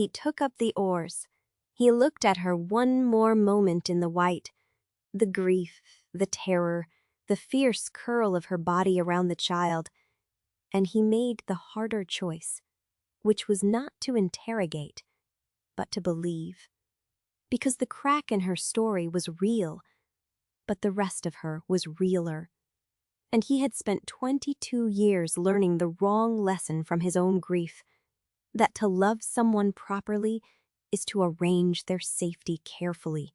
He took up the oars. He looked at her one more moment in the white. The grief, the terror, the fierce curl of her body around the child. And he made the harder choice, which was not to interrogate, but to believe. Because the crack in her story was real, but the rest of her was realer. And he had spent 22 years learning the wrong lesson from his own grief, that to love someone properly is to arrange their safety carefully,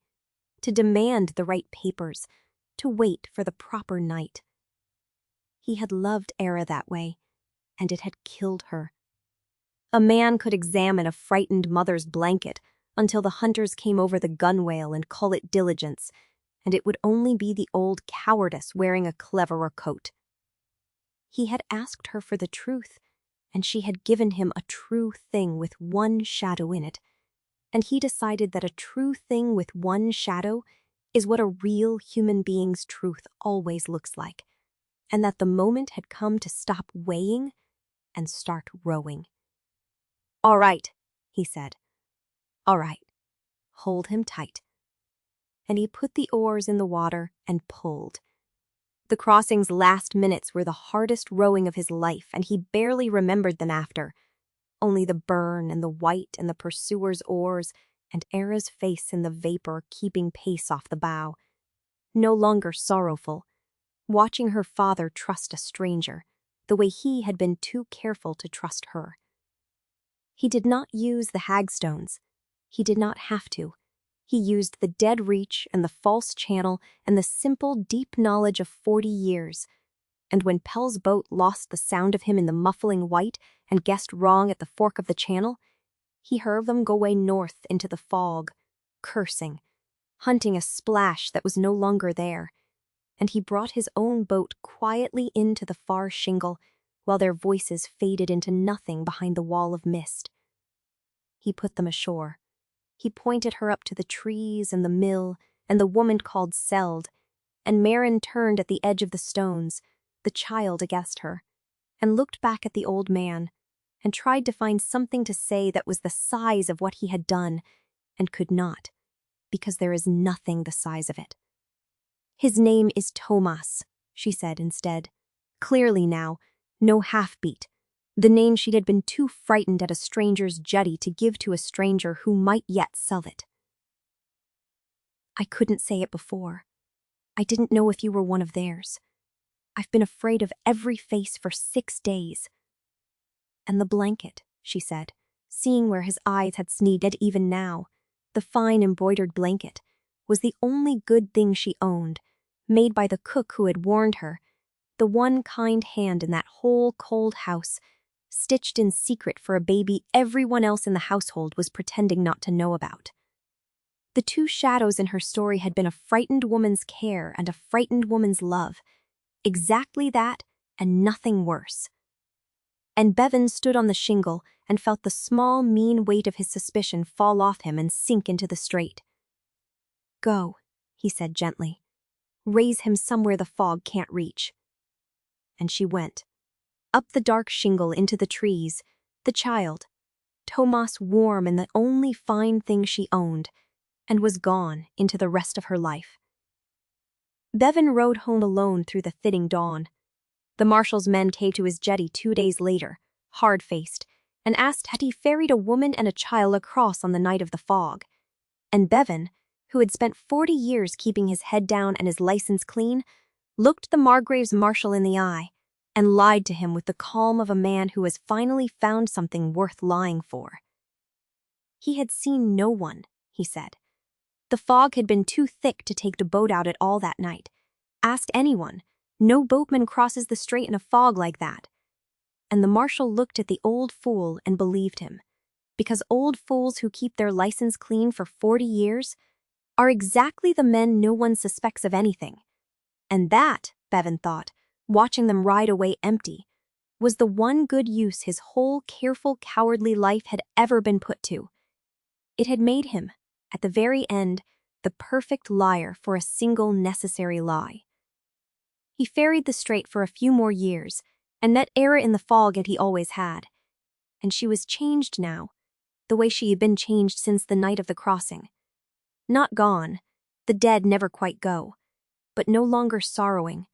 to demand the right papers, to wait for the proper night. He had loved Era that way, and it had killed her. A man could examine a frightened mother's blanket until the hunters came over the gunwale and call it diligence, and it would only be the old cowardice wearing a cleverer coat. He had asked her for the truth, and she had given him a true thing with one shadow in it, and he decided that a true thing with one shadow is what a real human being's truth always looks like, and that the moment had come to stop weighing and start rowing. "All right," he said. "All right. Hold him tight." And he put the oars in the water and pulled. The crossing's last minutes were the hardest rowing of his life, and he barely remembered them after. Only the burn and the white and the pursuer's oars and Era's face in the vapor keeping pace off the bow. No longer sorrowful, watching her father trust a stranger, the way he had been too careful to trust her. He did not use the hagstones. He did not have to. He used the dead reach and the false channel and the simple, deep knowledge of 40 years. And when Pell's boat lost the sound of him in the muffling white and guessed wrong at the fork of the channel, he heard them go away north into the fog, cursing, hunting a splash that was no longer there. And he brought his own boat quietly into the far shingle, while their voices faded into nothing behind the wall of mist. He put them ashore. He pointed her up to the trees and the mill and the woman called Seld, and Marin turned at the edge of the stones, the child against her, and looked back at the old man, and tried to find something to say that was the size of what he had done, and could not, because there is nothing the size of it. "His name is Tomas," she said instead. Clearly now, no half-beat. The name she had been too frightened at a stranger's jetty to give to a stranger who might yet sell it. "I couldn't say it before. I didn't know if you were one of theirs. I've been afraid of every face for 6 days. And the blanket," she said, seeing where his eyes had sneaked even now, the fine embroidered blanket, was the only good thing she owned, made by the cook who had warned her, the one kind hand in that whole cold house, stitched in secret for a baby everyone else in the household was pretending not to know about. The two shadows in her story had been a frightened woman's care and a frightened woman's love. Exactly that, and nothing worse. And Bevan stood on the shingle and felt the small, mean weight of his suspicion fall off him and sink into the strait. "Go," he said gently. "Raise him somewhere the fog can't reach." And she went. Up the dark shingle into the trees, the child, Tomas warm and the only fine thing she owned, and was gone into the rest of her life. Bevan rode home alone through the thinning dawn. The marshal's men came to his jetty 2 days later, hard-faced, and asked had he ferried a woman and a child across on the night of the fog. And Bevan, who had spent 40 years keeping his head down and his license clean, looked the Margrave's marshal in the eye, and lied to him with the calm of a man who has finally found something worth lying for. He had seen no one, he said. The fog had been too thick to take the boat out at all that night. Ask anyone. No boatman crosses the strait in a fog like that. And the marshal looked at the old fool and believed him, because old fools who keep their license clean for 40 years are exactly the men no one suspects of anything. And that, Bevan thought, watching them ride away empty, was the one good use his whole careful, cowardly life had ever been put to. It had made him, at the very end, the perfect liar for a single necessary lie. He ferried the strait for a few more years, and met Era in the fog as he always had. And she was changed now. the way she had been changed since the night of the crossing. Not gone, the dead never quite go, but no longer sorrowing,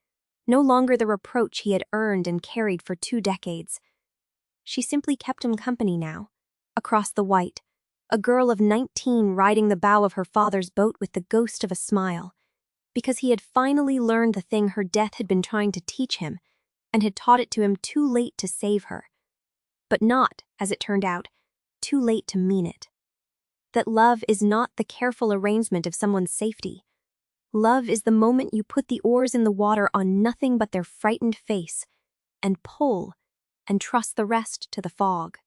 no longer the reproach he had earned and carried for 2 decades. She simply kept him company now, across the white, a girl of 19 riding the bow of her father's boat with the ghost of a smile, because he had finally learned the thing her death had been trying to teach him, and had taught it to him too late to save her. But not, as it turned out, too late to mean it. That love is not the careful arrangement of someone's safety. Love is the moment you put the oars in the water on nothing but their frightened face, and pull, and trust the rest to the fog.